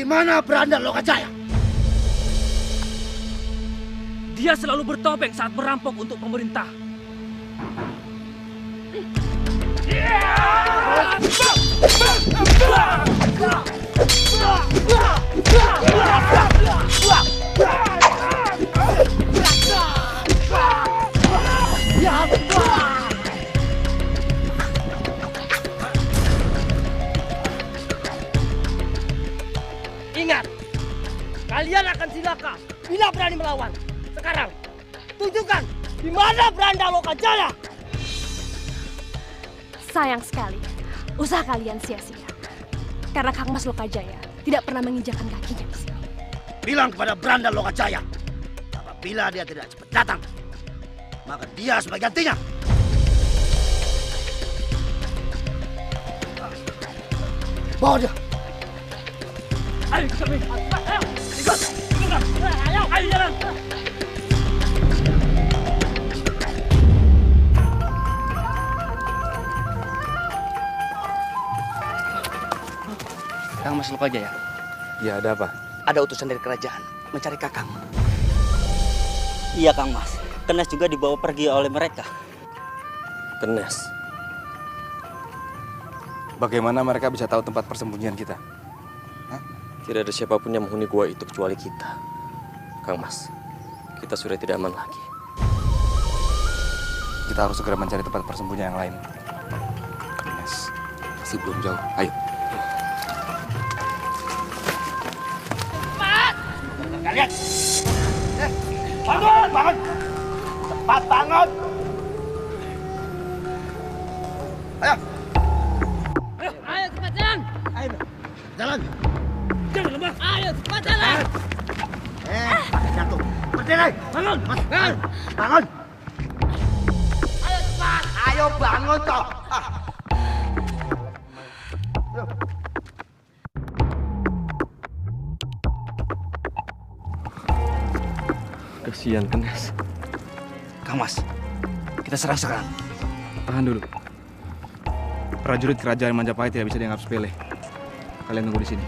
mana Branda Lokajaya? Dia selalu bertopeng saat merampok untuk pemerintah. Ingat, kalian akan cilaka bila berani melawan. Sekarang, tunjukkan di mana Branda Lokajaya. Sayang sekali, usaha kalian sia-sia. Karena Kang Mas Lokajaya tidak pernah menginjakan kakinya di sini. Bilang kepada Branda Lokajaya, apabila dia tidak cepat datang, maka dia sebagai gantinya. Bawa dia. Ayo ikut kami. Ayo, ikut. Ayo jalan. Kang Mas Lokajaya. Ya, ada apa? Ada utusan dari kerajaan mencari Kakang. Iya Kang Mas, Kenes juga dibawa pergi oleh mereka. Kenes. Bagaimana mereka bisa tahu tempat persembunyian kita? Hah? Tidak ada siapapun yang menghuni gua itu kecuali kita. Kang Mas, kita sudah tidak aman lagi. Kita harus segera mencari tempat persembunyian yang lain. Kenes, masih belum jauh. Ayo. Kalian, bangun, bangun, cepat bangun. Ayo, Ayo cepat jalan. ayo, jalan. Jangan lemah. Ayo cepat jalan. Pakai jatuh. Berdiri, bangun, mas, bangun, bangun. Ayo cepat. Ayo bangun toh. Kasihan Kenes. Kang Mas, kita serang sekarang. Tahan dulu. Prajurit kerajaan Majapahit tidak bisa dianggap sepele. Kalian tunggu di sini.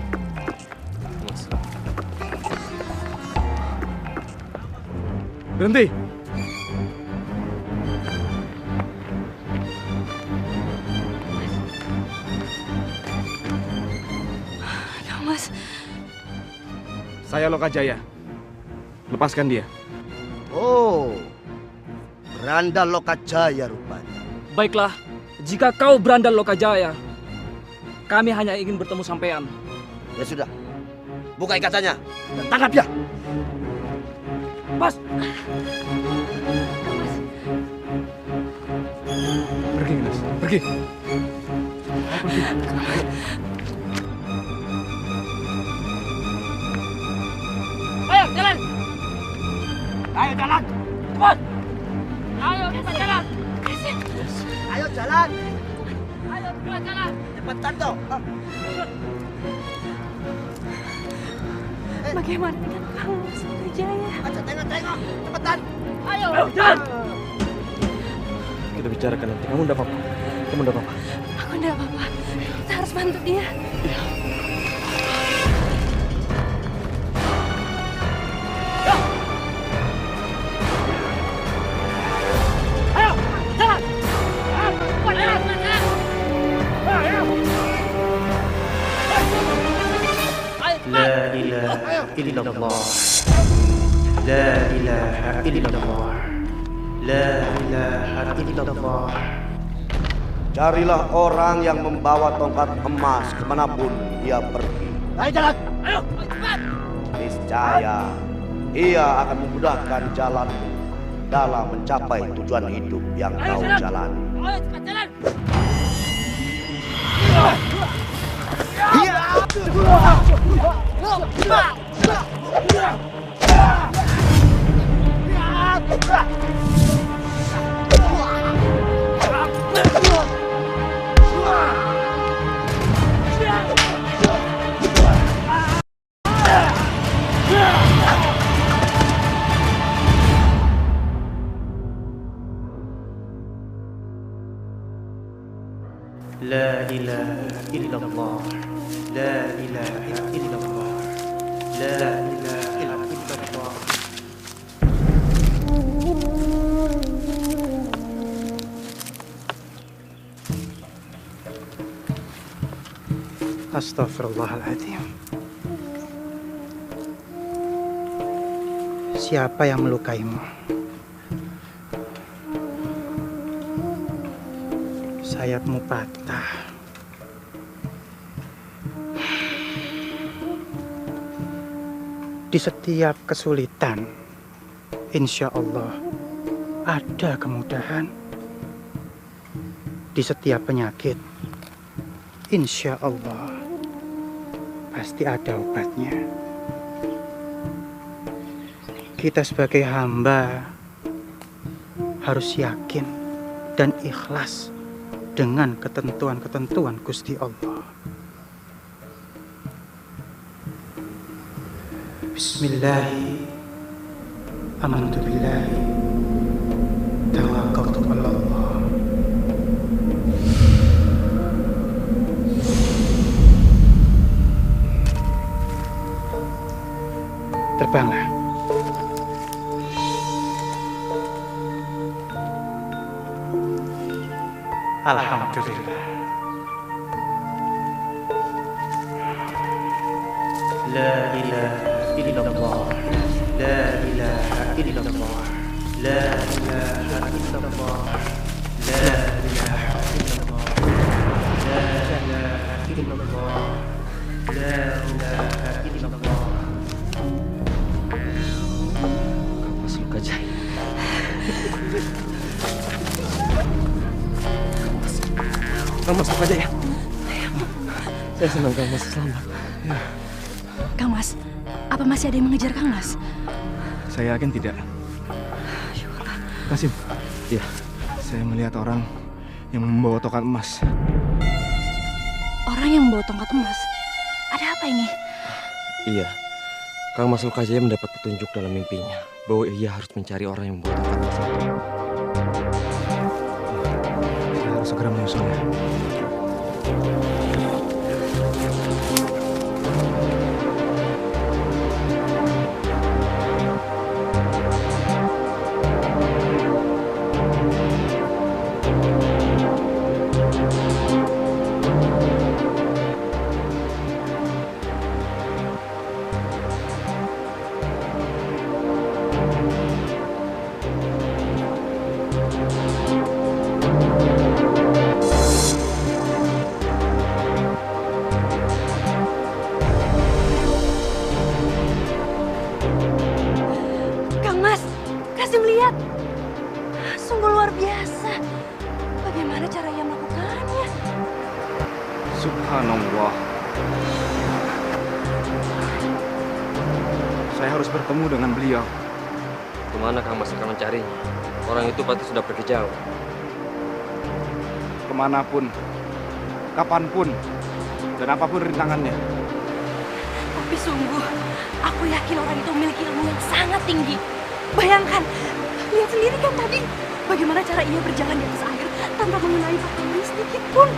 Mas. Berhenti. Kang Mas, Saya Lokajaya. Lepaskan dia. Oh, Branda Lokajaya rupanya. Baiklah, jika kau Branda Lokajaya, kami hanya ingin bertemu sampean. Ya sudah, buka ikatannya dan tangkap dia. Mas, Pergi, Kenes. Pergi. Ayo jalan. Ayo jalan, Cepat. Ayo cepat jalan. ayo jalan. Ayo cepat jalan. Cepetan toh. bagaimana dengan Kang Mas Lokajaya? Ayo tengok, cepetan. Ayo. jalan. Kita bicarakan nanti. Kamu enggak apa-apa. Kamu enggak apa-apa. Aku enggak apa-apa. Kita harus bantu dia. Ayo jalan. Cepat jalan. Cepat jalan. Ayo. La ilaha illallah. La ilaha illallah. La ilaha illallah. Carilah orang yang membawa tongkat emas kemanapun dia pergi. Ayo jalan. Ayo cepat. Niscaya ia akan memudahkan jalanmu dalam mencapai tujuan hidup yang kau jalani. Ayo cepat jalan. La ilaha illallah. La ilaha illallah. Astaghfirullahaladzim. Siapa yang melukaimu? Sayapmu patah. Di setiap kesulitan, insya Allah ada kemudahan. Di setiap penyakit, insya Allah pasti ada obatnya. Kita sebagai hamba harus yakin dan ikhlas dengan ketentuan-ketentuan Gusti Allah. Bismillahi amantu billahi tawakkaltu 'ala Allah. Terbanglah. Alhamdulillah. La ilaha illallah. La ilaha illallah. La ilaha illallah. La ilaha illallah. La ilaha illallah. La ilaha illallah. Mas Lokajaya. Kang Mas Lokajaya. Saya senang Kang Mas selamat. Kang Mas, apa masih ada yang mengejar Kang Mas? Saya yakin tidak. Kasim. Iya. Saya melihat orang yang membawa tongkat emas. Orang yang membawa tongkat emas? Ada apa ini? Iya. Kang Mas Lokajaya mendapat petunjuk dalam mimpinya bahwa ia harus mencari orang yang membawa tongkat emas itu. Saya harus segera menyusulnya. Kang Mas, kasih melihat. Sungguh luar biasa. Bagaimana cara ia melakukannya? Subhanallah. Saya harus bertemu dengan beliau. Kemana Kang Mas akan mencarinya? Orang itu pasti sudah pergi jauh. Kemanapun, kapanpun, dan apapun rintangannya. Tapi sungguh, aku yakin orang itu memiliki ilmu yang sangat tinggi. Bayangkan, lihat sendiri kan tadi, bagaimana cara ia berjalan di atas air tanpa mengenai pakaian sedikit pun.